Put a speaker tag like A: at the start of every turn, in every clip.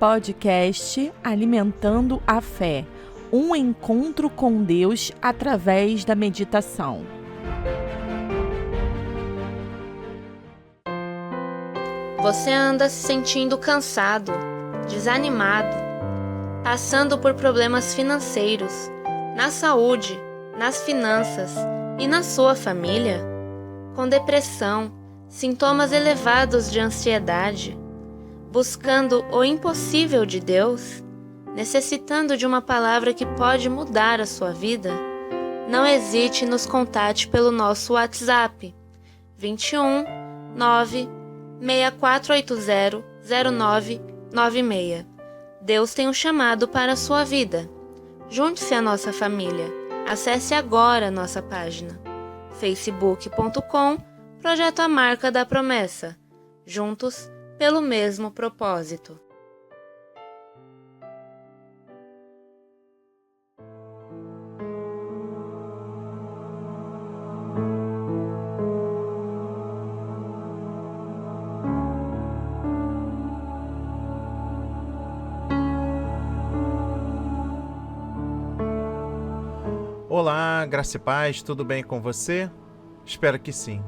A: podcast Alimentando a Fé, um encontro com Deus através da meditação.
B: Você anda se sentindo cansado, desanimado, passando por problemas financeiros, na saúde, nas finanças e na sua família? Com depressão, sintomas elevados de ansiedade, buscando o impossível de Deus, necessitando de uma palavra que pode mudar a sua vida? Não hesite e nos contate pelo nosso WhatsApp 21 9 6480 0996. Deus tem um chamado para a sua vida. Junte-se à nossa família. Acesse agora a nossa página facebook.com Projeto A Marca da Promessa. Juntos pelo mesmo propósito.
C: Olá, graça e paz, tudo bem com você? Espero que sim.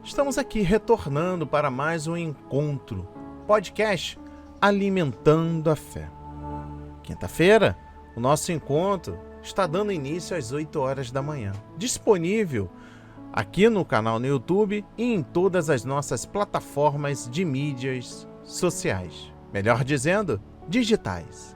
C: Estamos aqui retornando para mais um encontro, podcast Alimentando a Fé. Quinta-feira, o nosso encontro está dando início às 8 horas da manhã. Disponível aqui no canal no YouTube e em todas as nossas plataformas de mídias sociais. Melhor dizendo, digitais.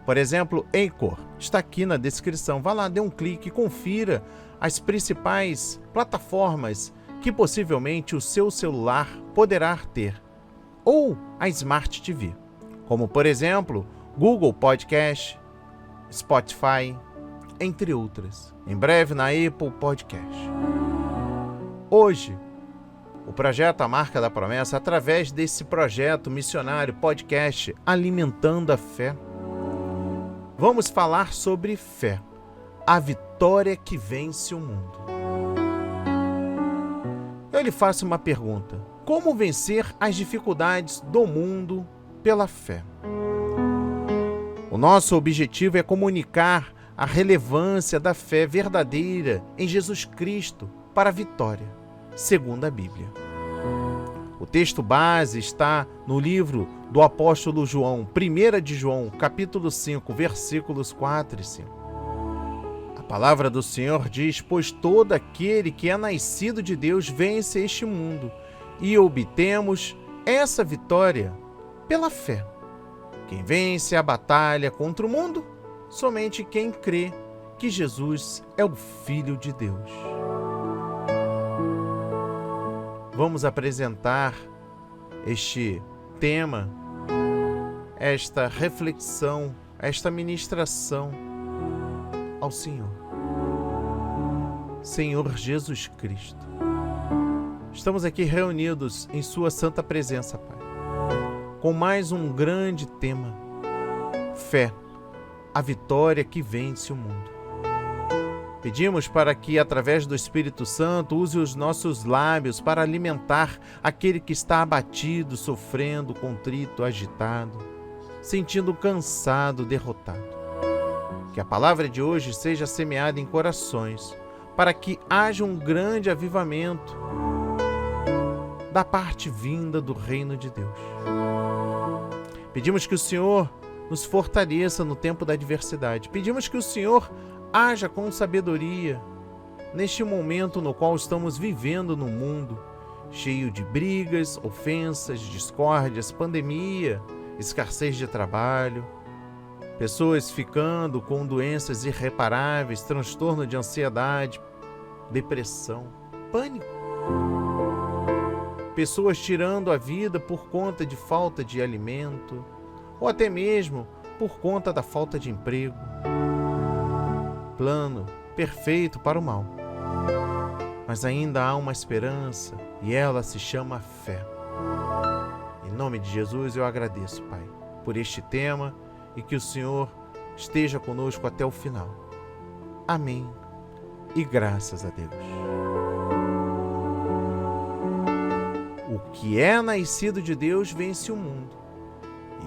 C: Por exemplo, Anchor está aqui na descrição. Vá lá, dê um clique e confira as principais plataformas que possivelmente o seu celular poderá ter, ou a Smart TV, como por exemplo, Google Podcast, Spotify, entre outras. Em breve na Apple Podcast. Hoje, o projeto A Marca da Promessa, através desse projeto missionário podcast Alimentando a Fé, vamos falar sobre fé, a vitória que vence o mundo. Eu lhe faço uma pergunta: como vencer as dificuldades do mundo pela fé? O nosso objetivo é comunicar a relevância da fé verdadeira em Jesus Cristo para a vitória, segundo a Bíblia. O texto base está no livro do apóstolo João, 1 de João, capítulo 5, versículos 4 e 5. A palavra do Senhor diz: pois todo aquele que é nascido de Deus vence este mundo, e obtemos essa vitória pela fé. Quem vence a batalha contra o mundo? Somente quem crê que Jesus é o Filho de Deus. Vamos apresentar este tema, esta reflexão, esta ministração ao Senhor. Senhor Jesus Cristo, estamos aqui reunidos em Sua santa presença, Pai, com mais um grande tema: fé, a vitória que vence o mundo. Pedimos para que, através do Espírito Santo, use os nossos lábios para alimentar aquele que está abatido, sofrendo, contrito, agitado, sentindo cansado, derrotado. Que a palavra de hoje seja semeada em corações, para que haja um grande avivamento da parte vinda do reino de Deus. Pedimos que o Senhor nos fortaleça no tempo da adversidade. Pedimos que o Senhor haja com sabedoria neste momento no qual estamos vivendo no mundo, cheio de brigas, ofensas, discórdias, pandemia, escassez de trabalho, pessoas ficando com doenças irreparáveis, transtorno de ansiedade, depressão, pânico. Pessoas tirando a vida por conta de falta de alimento, ou até mesmo por conta da falta de emprego. Plano perfeito para o mal. Mas ainda há uma esperança e ela se chama fé. Em nome de Jesus eu agradeço, Pai, por este tema e que o Senhor esteja conosco até o final. Amém e graças a Deus. O que é nascido de Deus vence o mundo,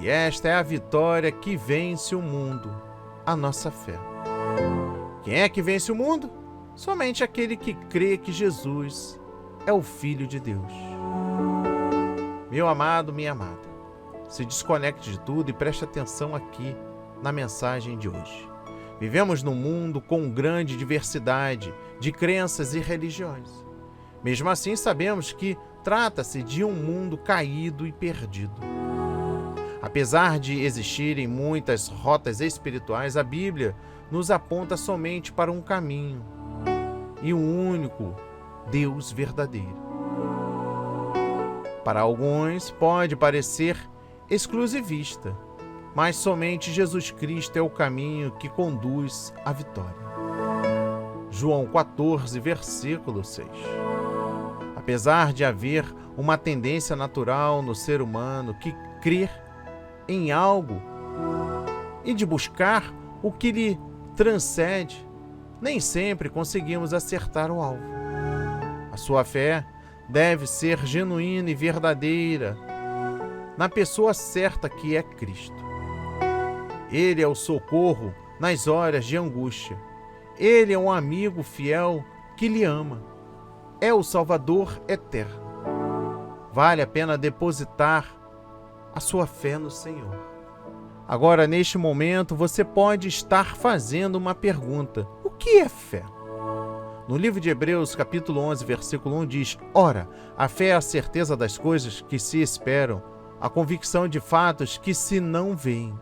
C: E esta é a vitória que vence o mundo, a nossa fé. Quem é que vence o mundo? Somente aquele que crê que Jesus é o Filho de Deus. Meu amado, minha amada, se desconecte de tudo e preste atenção aqui na mensagem de hoje. Vivemos num mundo com grande diversidade de crenças e religiões. Mesmo assim, sabemos que trata-se de um mundo caído e perdido. Apesar de existirem muitas rotas espirituais, a Bíblia nos aponta somente para um caminho e um único Deus verdadeiro. Para alguns pode parecer exclusivista, mas somente Jesus Cristo é o caminho que conduz à vitória. João 14, versículo 6. Apesar de haver uma tendência natural no ser humano que crer em algo e de buscar o que lhe transcende, nem sempre conseguimos acertar o alvo. A sua fé deve ser genuína e verdadeira na pessoa certa que é Cristo. Ele é o socorro nas horas de angústia. Ele é um amigo fiel que lhe ama. É o Salvador eterno. Vale a pena depositar a sua fé no Senhor. Agora, neste momento, você pode estar fazendo uma pergunta. O que é fé? No livro de Hebreus, capítulo 11, versículo 1, diz: Ora, a fé é a certeza das coisas que se esperam, a convicção de fatos que se não veem.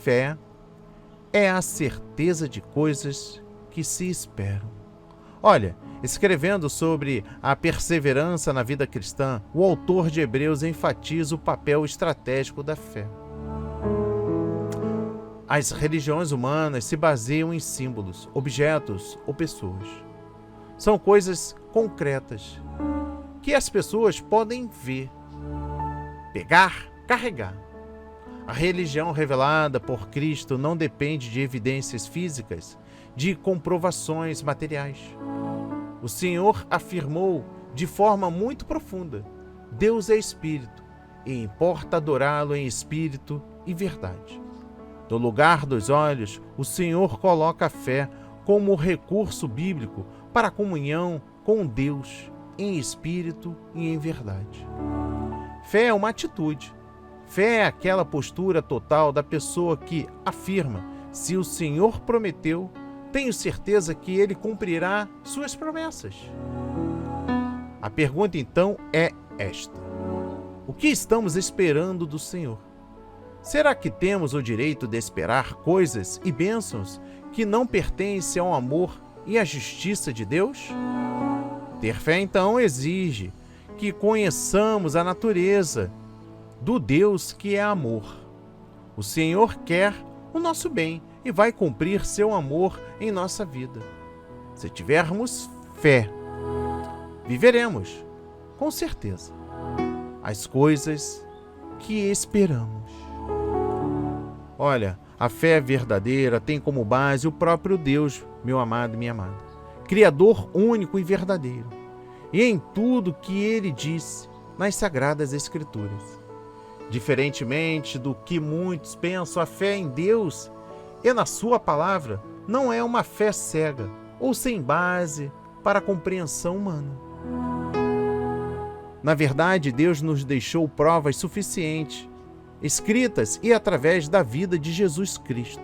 C: Fé é a certeza de coisas que se esperam. Olha, escrevendo sobre a perseverança na vida cristã, o autor de Hebreus enfatiza o papel estratégico da fé. As religiões humanas se baseiam em símbolos, objetos ou pessoas. São coisas concretas que as pessoas podem ver, pegar, carregar. A religião revelada por Cristo não depende de evidências físicas, de comprovações materiais. O Senhor afirmou de forma muito profunda: Deus é espírito e importa adorá-lo em espírito e verdade. No lugar dos olhos, o Senhor coloca a fé como recurso bíblico para a comunhão com Deus em espírito e em verdade. Fé é uma atitude. Fé é aquela postura total da pessoa que afirma: se o Senhor prometeu, tenho certeza que Ele cumprirá suas promessas. A pergunta então é esta: o que estamos esperando do Senhor? Será que temos o direito de esperar coisas e bênçãos que não pertencem ao amor e à justiça de Deus? Ter fé então exige que conheçamos a natureza do Deus que é amor. O Senhor quer o nosso bem e vai cumprir seu amor em nossa vida. Se tivermos fé, viveremos, com certeza, as coisas que esperamos. Olha, a fé verdadeira tem como base o próprio Deus, meu amado e minha amada, Criador único e verdadeiro, e em tudo que Ele disse nas Sagradas Escrituras. Diferentemente do que muitos pensam, a fé em Deus e na sua palavra não é uma fé cega ou sem base para a compreensão humana. Na verdade, Deus nos deixou provas suficientes, escritas e através da vida de Jesus Cristo,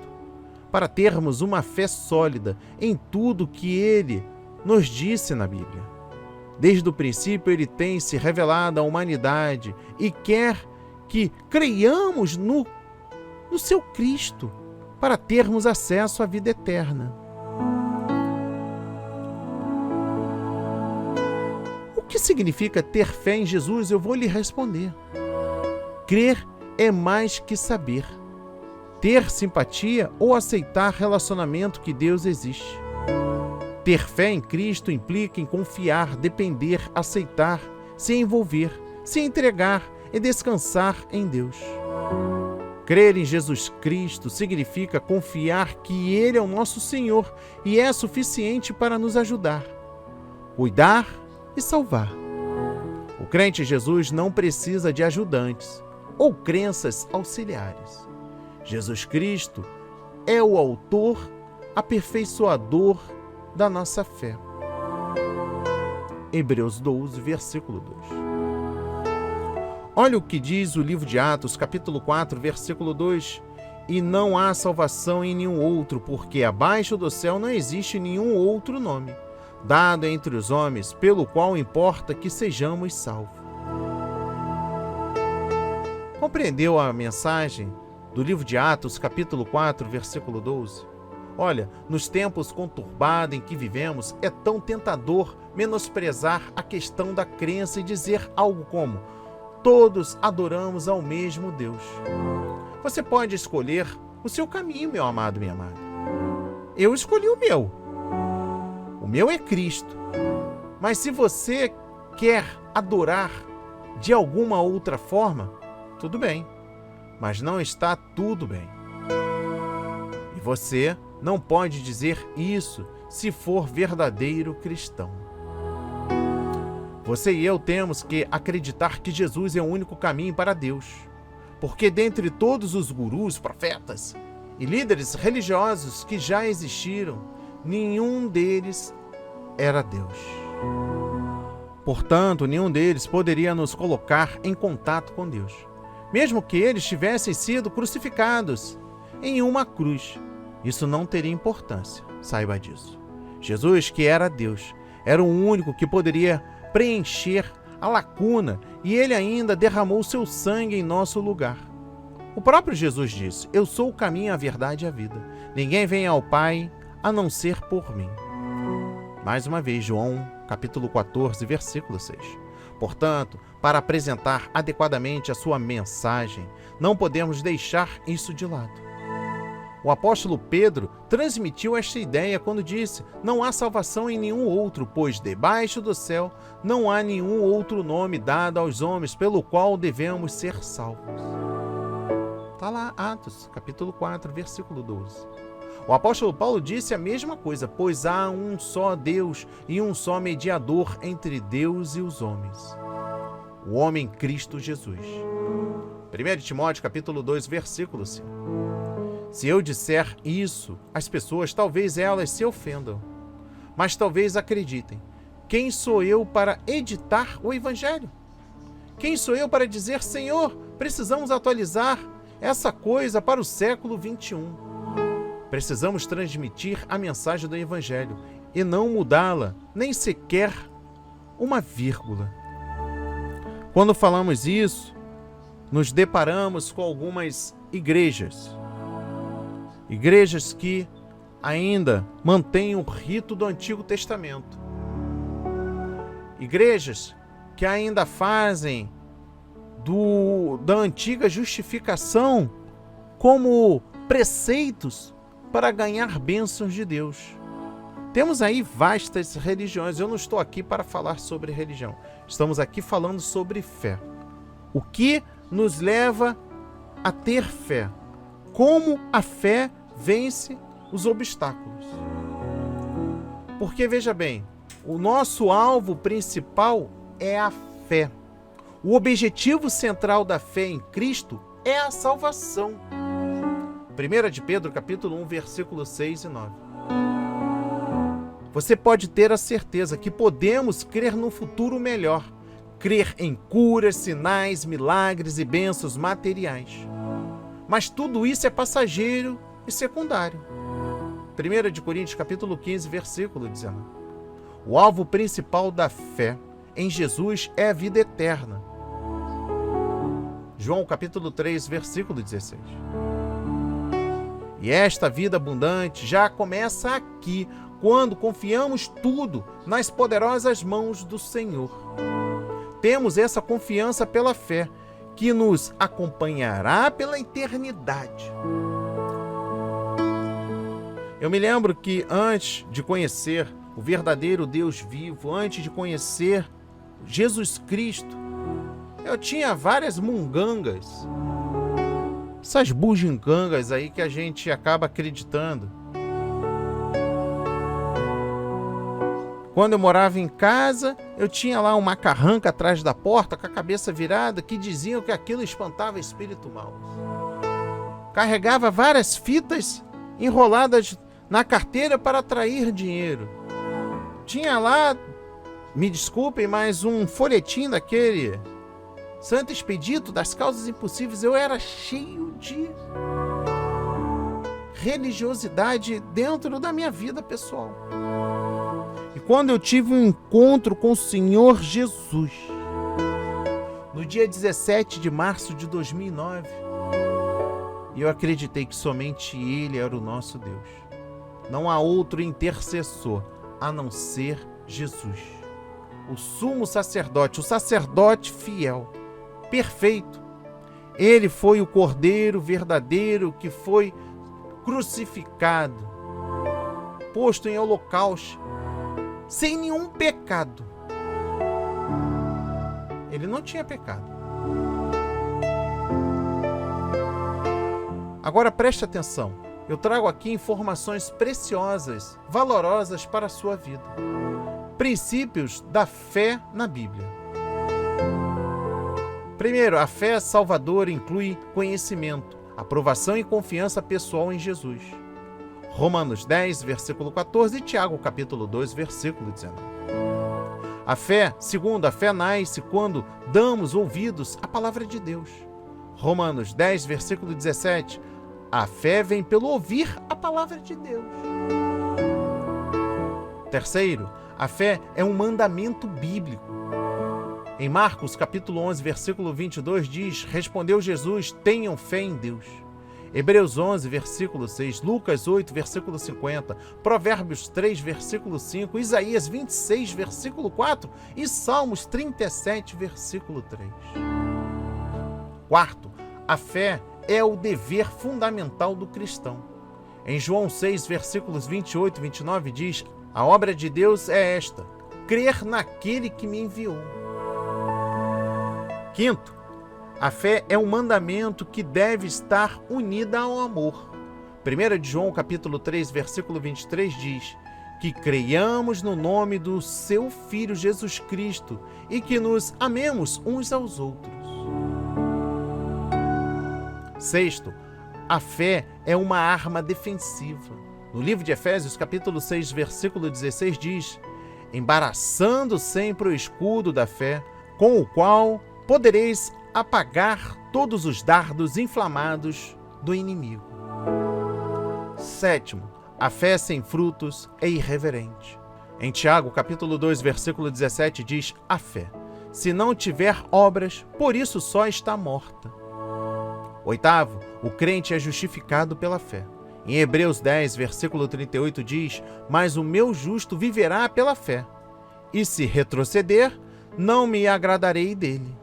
C: para termos uma fé sólida em tudo que Ele nos disse na Bíblia. Desde o princípio, Ele tem se revelado à humanidade e quer que creiamos no seu Cristo, para termos acesso à vida eterna. O que significa ter fé em Jesus? Eu vou lhe responder. Crer é mais que saber, ter simpatia ou aceitar relacionamento que Deus existe. Ter fé em Cristo implica em confiar, depender, aceitar, se envolver, se entregar e descansar em Deus. Crer em Jesus Cristo significa confiar que Ele é o nosso Senhor e é suficiente para nos ajudar, cuidar e salvar. O crente em Jesus não precisa de ajudantes ou crenças auxiliares. Jesus Cristo é o autor, aperfeiçoador da nossa fé. Hebreus 12, versículo 2. Olha o que diz o livro de Atos, capítulo 4, versículo 2. E não há salvação em nenhum outro, porque abaixo do céu não existe nenhum outro nome, dado entre os homens, pelo qual importa que sejamos salvos. Compreendeu a mensagem do livro de Atos, capítulo 4, versículo 12? Olha, nos tempos conturbados em que vivemos, é tão tentador menosprezar a questão da crença e dizer algo como: todos adoramos ao mesmo Deus. Você pode escolher o seu caminho, meu amado, minha amada. Eu escolhi o meu. O meu é Cristo. Mas se você quer adorar de alguma outra forma, tudo bem. Mas não está tudo bem. E você não pode dizer isso se for verdadeiro cristão. Você e eu temos que acreditar que Jesus é o único caminho para Deus. Porque dentre todos os gurus, profetas e líderes religiosos que já existiram, nenhum deles era Deus. Portanto, nenhum deles poderia nos colocar em contato com Deus, mesmo que eles tivessem sido crucificados em uma cruz. Isso não teria importância, saiba disso. Jesus, que era Deus, era o único que poderia preencher a lacuna, e ele ainda derramou seu sangue em nosso lugar. O próprio Jesus disse: eu sou o caminho, a verdade e a vida. Ninguém vem ao Pai a não ser por mim. Mais uma vez, João, capítulo 14, versículo 6. Portanto, para apresentar adequadamente a sua mensagem, não podemos deixar isso de lado. O apóstolo Pedro transmitiu esta ideia quando disse: não há salvação em nenhum outro, pois debaixo do céu não há nenhum outro nome dado aos homens pelo qual devemos ser salvos. Está lá, Atos, capítulo 4, versículo 12. O apóstolo Paulo disse a mesma coisa: pois há um só Deus e um só mediador entre Deus e os homens, o homem Cristo Jesus. 1 Timóteo, capítulo 2, versículo 5. Se eu disser isso, as pessoas, talvez elas se ofendam, mas talvez acreditem. Quem sou eu para editar o Evangelho? Quem sou eu para dizer: Senhor, precisamos atualizar essa coisa para o século 21? Precisamos transmitir a mensagem do Evangelho e não mudá-la, nem sequer uma vírgula. Quando falamos isso, nos deparamos com algumas igrejas que ainda mantêm o rito do Antigo Testamento. Igrejas que ainda fazem da antiga justificação como preceitos para ganhar bênçãos de Deus. Temos aí vastas religiões. Eu não estou aqui para falar sobre religião. Estamos aqui falando sobre fé. O que nos leva a ter fé? Como a fé vence os obstáculos? Porque, veja bem, o nosso alvo principal é a fé. O objetivo central da fé em Cristo é a salvação. 1 de Pedro, capítulo 1, versículos 6 e 9. Você pode ter a certeza que podemos crer num futuro melhor, crer em curas, sinais, milagres e bênçãos materiais. Mas tudo isso é passageiro e secundário. 1 de Coríntios, capítulo 15, versículo 19. O alvo principal da fé em Jesus é a vida eterna. João, capítulo 3, versículo 16. E esta vida abundante já começa aqui, quando confiamos tudo nas poderosas mãos do Senhor. Temos essa confiança pela fé, que nos acompanhará pela eternidade. Eu me lembro que antes de conhecer o verdadeiro Deus vivo, antes de conhecer Jesus Cristo, eu tinha várias mungangas, essas bugigangas aí que a gente acaba acreditando. Quando eu morava em casa, eu tinha lá uma carranca atrás da porta com a cabeça virada que diziam que aquilo espantava espírito mau. Carregava várias fitas enroladas na carteira para atrair dinheiro. Tinha lá, me desculpem, mas um folhetim daquele Santo Expedito das Causas Impossíveis. Eu era cheio de religiosidade dentro da minha vida pessoal. E quando eu tive um encontro com o Senhor Jesus, no dia 17 de março de 2009, eu acreditei que somente Ele era o nosso Deus. Não há outro intercessor a não ser Jesus. O sumo sacerdote, o sacerdote fiel, perfeito. Ele foi o Cordeiro verdadeiro que foi crucificado, posto em holocausto, sem nenhum pecado. Ele não tinha pecado. Agora preste atenção. Eu trago aqui informações preciosas, valorosas para a sua vida. Princípios da fé na Bíblia. Primeiro, a fé salvadora inclui conhecimento, aprovação e confiança pessoal em Jesus. Romanos 10, versículo 14 e Tiago, capítulo 2, versículo 19. A fé, segundo, a fé nasce quando damos ouvidos à palavra de Deus. Romanos 10, versículo 17. A fé vem pelo ouvir a palavra de Deus. Terceiro, a fé é um mandamento bíblico. Em Marcos, capítulo 11, versículo 22, diz: respondeu Jesus, tenham fé em Deus. Hebreus 11, versículo 6, Lucas 8, versículo 50, Provérbios 3, versículo 5, Isaías 26, versículo 4 e Salmos 37, versículo 3. Quarto, a fé é o dever fundamental do cristão. Em João 6, versículos 28 e 29 diz: a obra de Deus é esta, crer naquele que me enviou. Quinto, a fé é um mandamento que deve estar unida ao amor. 1 de João, capítulo 3, versículo 23 diz que creiamos no nome do seu Filho Jesus Cristo e que nos amemos uns aos outros. Sexto, a fé é uma arma defensiva. No livro de Efésios, capítulo 6, versículo 16 diz: embaraçando sempre o escudo da fé, com o qual podereis apagar todos os dardos inflamados do inimigo. Sétimo, a fé sem frutos é irreverente. Em Tiago, capítulo 2, versículo 17 diz: a fé, se não tiver obras, por isso só está morta. Oitavo, o crente é justificado pela fé. Em Hebreus 10, versículo 38 diz: mas o meu justo viverá pela fé, e se retroceder, não me agradarei dele.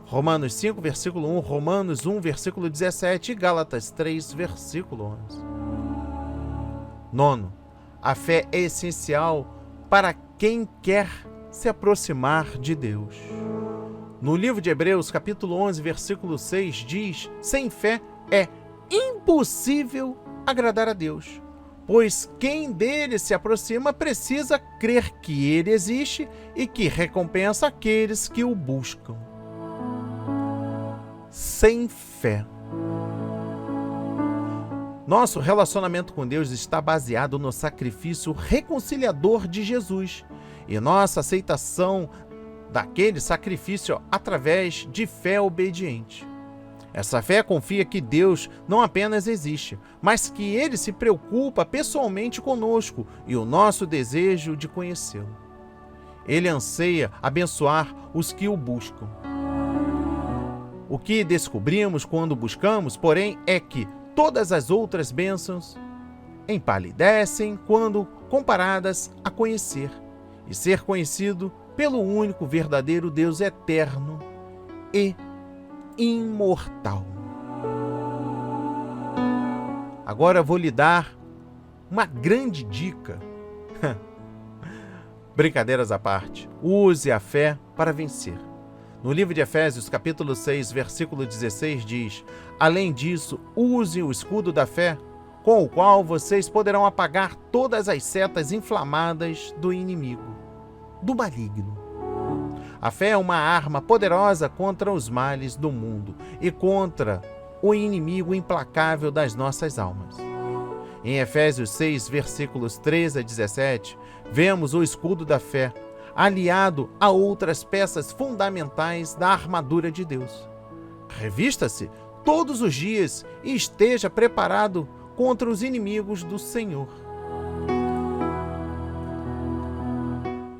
C: Romanos 5, versículo 1, Romanos 1, versículo 17 e Gálatas 3, versículo 11. Nono, a fé é essencial para quem quer se aproximar de Deus. No livro de Hebreus, capítulo 11, versículo 6, diz: sem fé é impossível agradar a Deus, pois quem dele se aproxima precisa crer que ele existe e que recompensa aqueles que o buscam. Sem fé. Nosso relacionamento com Deus está baseado no sacrifício reconciliador de Jesus e nossa aceitação daquele sacrifício através de fé obediente. Essa fé confia que Deus não apenas existe, mas que Ele se preocupa pessoalmente conosco e o nosso desejo de conhecê-lo. Ele anseia abençoar os que o buscam. O que descobrimos quando buscamos, porém, é que todas as outras bênçãos empalidecem quando comparadas a conhecer e ser conhecido pelo único verdadeiro Deus eterno e imortal. Agora vou lhe dar uma grande dica. Brincadeiras à parte, use a fé para vencer. No livro de Efésios, capítulo 6, versículo 16 diz: além disso, use o escudo da fé, com o qual vocês poderão apagar todas as setas inflamadas do inimigo, do maligno. A fé é uma arma poderosa contra os males do mundo e contra o inimigo implacável das nossas almas. Em Efésios 6, versículos 13 a 17, vemos o escudo da fé, aliado a outras peças fundamentais da armadura de Deus. Revista-se todos os dias e esteja preparado contra os inimigos do Senhor.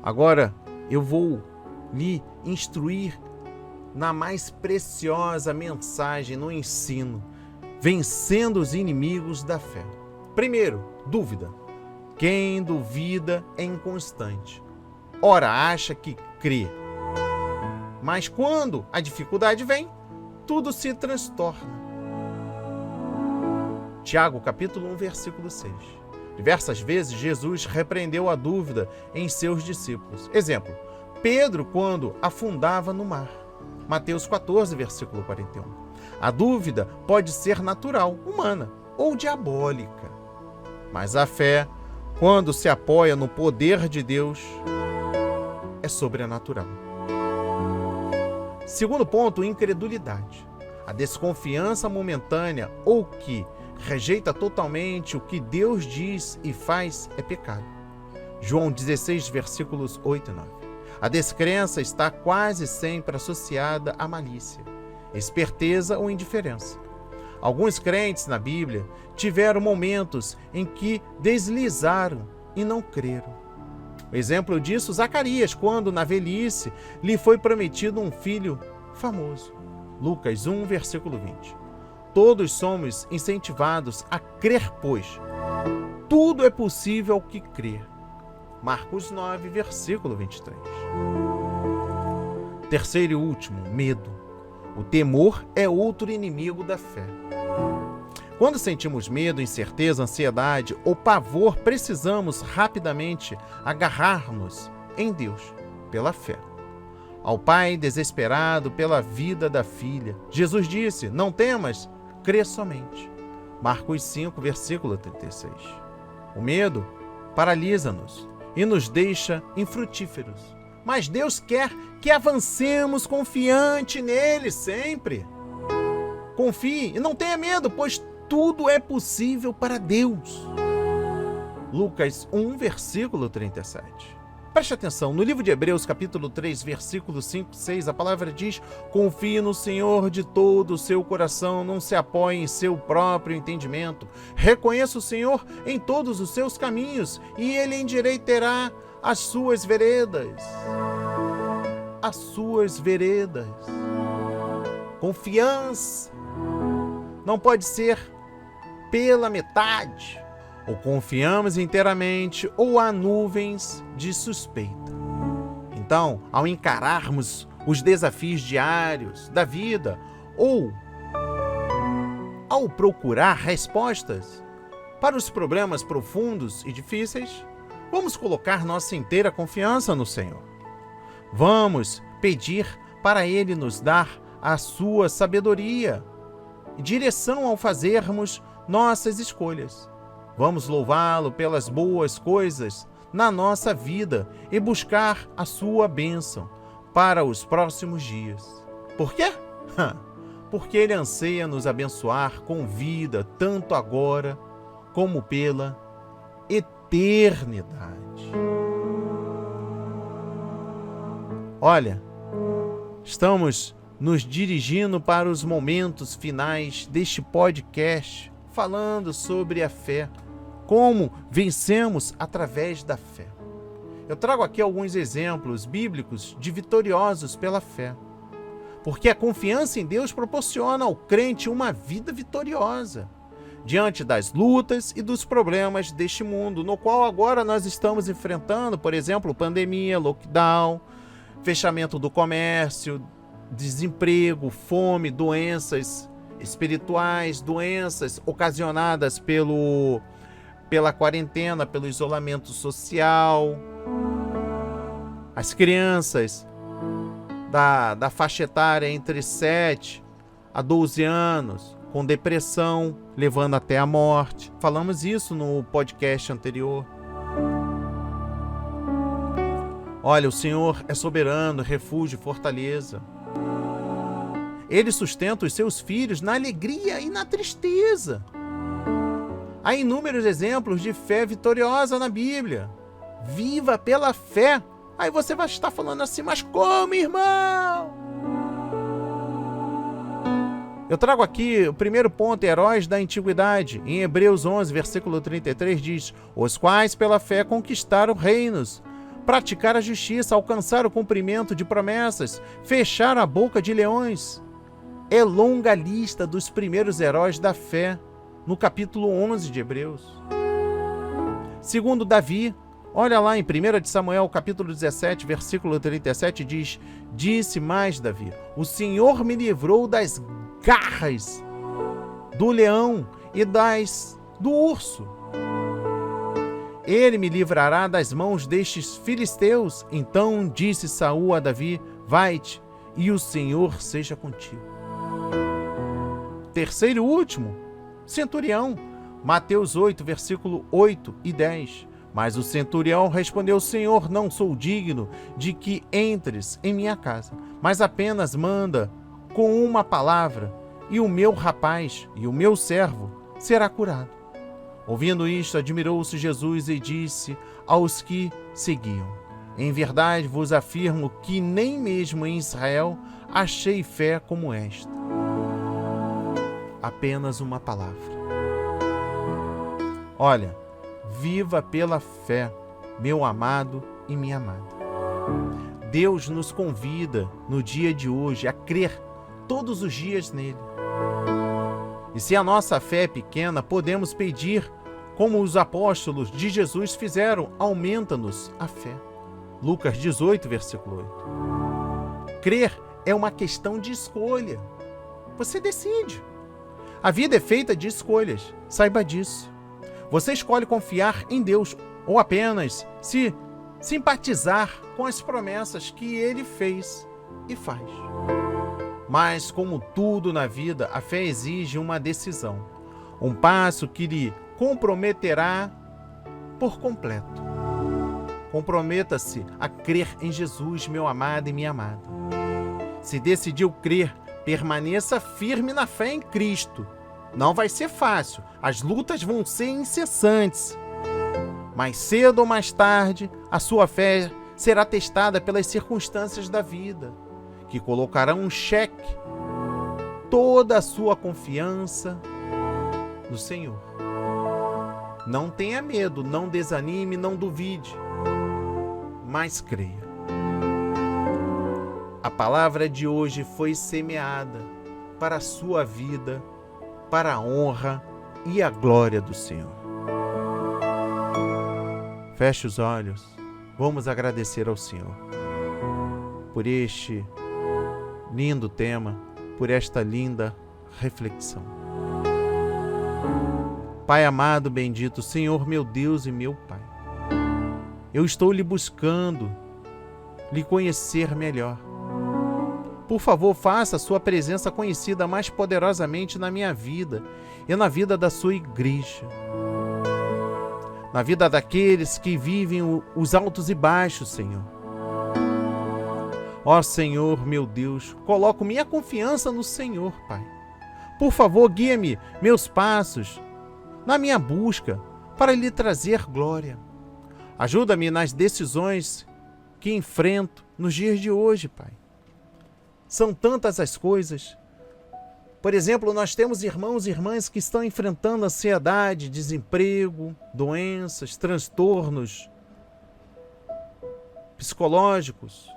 C: Agora eu vou lhe instruir na mais preciosa mensagem no ensino, vencendo os inimigos da fé. Primeiro, dúvida. Quem duvida é inconstante. Ora acha que crê. Mas quando a dificuldade vem, tudo se transtorna. Tiago, capítulo 1, versículo 6. Diversas vezes Jesus repreendeu a dúvida em seus discípulos. Exemplo, Pedro quando afundava no mar. Mateus 14, versículo 41. A dúvida pode ser natural, humana ou diabólica. Mas a fé, quando se apoia no poder de Deus, é sobrenatural. Segundo ponto, incredulidade. A desconfiança momentânea ou que rejeita totalmente o que Deus diz e faz é pecado. João 16, versículos 8 e 9. A descrença está quase sempre associada à malícia, esperteza ou indiferença. Alguns crentes na Bíblia tiveram momentos em que deslizaram e não creram. O exemplo disso, Zacarias, quando na velhice lhe foi prometido um filho famoso. Lucas 1, versículo 20. Todos somos incentivados a crer, pois tudo é possível ao que crer. Marcos 9, versículo 23. Terceiro e último, medo. O temor é outro inimigo da fé. Quando sentimos medo, incerteza, ansiedade ou pavor, precisamos rapidamente agarrar-nos em Deus, pela fé. Ao pai desesperado pela vida da filha, Jesus disse: não temas, crê somente. Marcos 5, versículo 36. O medo paralisa-nos e nos deixa infrutíferos. Mas Deus quer que avancemos confiante nele sempre. Confie e não tenha medo, pois tudo é possível para Deus. Lucas 1, versículo 37. Preste atenção, no livro de Hebreus, capítulo 3, versículos 5 e 6, a palavra diz: confie no Senhor de todo o seu coração, não se apoie em seu próprio entendimento. Reconheça o Senhor em todos os seus caminhos e ele endireitará as suas veredas. As suas veredas. Confiança não pode ser pela metade. Ou confiamos inteiramente, ou há nuvens de suspeita. Então, ao encararmos os desafios diários da vida, ou ao procurar respostas para os problemas profundos e difíceis, vamos colocar nossa inteira confiança no Senhor. Vamos pedir para Ele nos dar a sua sabedoria e direção ao fazermos nossas escolhas. Vamos louvá-lo pelas boas coisas na nossa vida e buscar a sua bênção para os próximos dias. Por quê? Porque Ele anseia nos abençoar com vida, tanto agora como pela eternidade. Olha, estamos nos dirigindo para os momentos finais deste podcast, falando sobre a fé. Como vencemos através da fé. Eu trago aqui alguns exemplos bíblicos de vitoriosos pela fé. Porque a confiança em Deus proporciona ao crente uma vida vitoriosa diante das lutas e dos problemas deste mundo, no qual agora nós estamos enfrentando, por exemplo, pandemia, lockdown, fechamento do comércio, desemprego, fome, doenças espirituais, doenças ocasionadas pela quarentena, pelo isolamento social. As crianças da faixa etária entre 7 a 12 anos com depressão, levando até a morte. Falamos isso no podcast anterior. Olha, o Senhor é soberano, refúgio e fortaleza. Ele sustenta os seus filhos na alegria e na tristeza. Há inúmeros exemplos de fé vitoriosa na Bíblia. Viva pela fé. Aí você vai estar falando assim, mas como, irmão? Eu trago aqui o primeiro ponto, heróis da antiguidade. Em Hebreus 11, versículo 33 diz: os quais pela fé conquistaram reinos, praticaram a justiça, alcançaram o cumprimento de promessas, fecharam a boca de leões. É longa a lista dos primeiros heróis da fé, no capítulo 11 de Hebreus. Segundo Davi, olha lá em 1 de Samuel, capítulo 17, versículo 37, diz: disse mais Davi, o Senhor me livrou das garras do leão e do urso. Ele me livrará das mãos destes filisteus. Então disse Saul a Davi: vai-te, e o Senhor seja contigo. Terceiro e último, centurião. Mateus 8, versículo 8 e 10. Mas o centurião respondeu: Senhor, não sou digno de que entres em minha casa, mas apenas manda com uma palavra, e o meu rapaz e o meu servo será curado. Ouvindo isto, admirou-se Jesus e disse aos que seguiam: em verdade vos afirmo que nem mesmo em Israel achei fé como esta. Apenas uma palavra. Olha, viva pela fé, meu amado e minha amada. Deus nos convida no dia de hoje a crer todos os dias nele. E se a nossa fé é pequena, podemos pedir, como os apóstolos de Jesus fizeram: aumenta-nos a fé. Lucas 18, versículo 8. Crer é uma questão de escolha. Você decide. A vida é feita de escolhas, saiba disso. Você escolhe confiar em Deus ou apenas se simpatizar com as promessas que Ele fez e faz. Mas, como tudo na vida, a fé exige uma decisão, um passo que lhe comprometerá por completo. Comprometa-se a crer em Jesus, meu amado e minha amada. Se decidiu crer, permaneça firme na fé em Cristo. Não vai ser fácil, as lutas vão ser incessantes. Mais cedo ou mais tarde, a sua fé será testada pelas circunstâncias da vida, que colocarão em xeque toda a sua confiança no Senhor. Não tenha medo, não desanime, não duvide, mas creia. A palavra de hoje foi semeada para a sua vida, para a honra e a glória do Senhor. Feche os olhos, vamos agradecer ao Senhor por este lindo tema, por esta linda reflexão. Pai amado, bendito, Senhor meu Deus e meu Pai, eu estou lhe buscando, lhe conhecer melhor. Por favor, faça a sua presença conhecida mais poderosamente na minha vida e na vida da sua igreja. Na vida daqueles que vivem os altos e baixos, Senhor. Ó Senhor, meu Deus, coloco minha confiança no Senhor, Pai. Por favor, guia-me meus passos na minha busca para lhe trazer glória. Ajuda-me nas decisões que enfrento nos dias de hoje, Pai. São tantas as coisas. Por exemplo, nós temos irmãos e irmãs que estão enfrentando ansiedade, desemprego, doenças, transtornos psicológicos,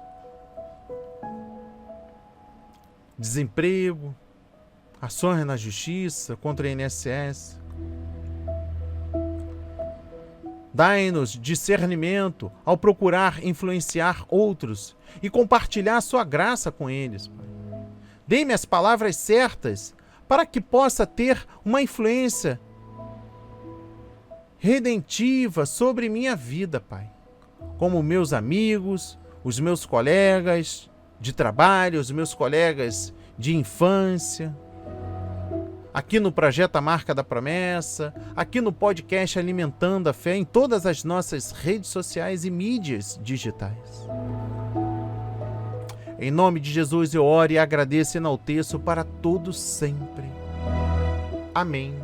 C: desemprego, ações na justiça contra a INSS. Dai-nos discernimento ao procurar influenciar outros e compartilhar sua graça com eles, Pai. Dê-me as palavras certas para que possa ter uma influência redentiva sobre minha vida, Pai. Como meus amigos, os meus colegas de trabalho, os meus colegas de infância. aqui no Projeto A Marca da Promessa, aqui no podcast Alimentando a Fé, em todas as nossas redes sociais e mídias digitais. Em nome de Jesus eu oro e agradeço e enalteço para todos sempre. Amém.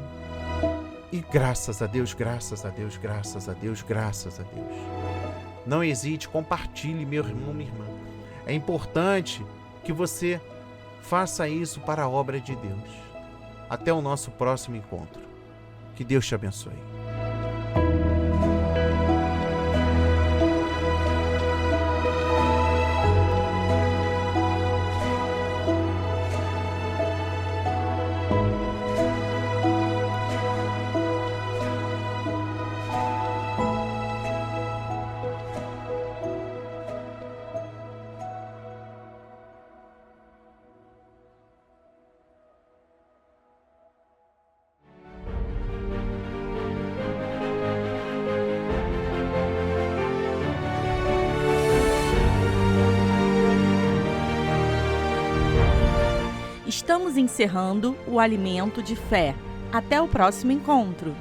C: E graças a Deus, graças a Deus, graças a Deus, graças a Deus. Não hesite, compartilhe, meu irmão, minha irmã. É importante que você faça isso para a obra de Deus. Até o nosso próximo encontro. Que Deus te abençoe.
A: Estamos encerrando o Alimento de Fé. Até o próximo encontro!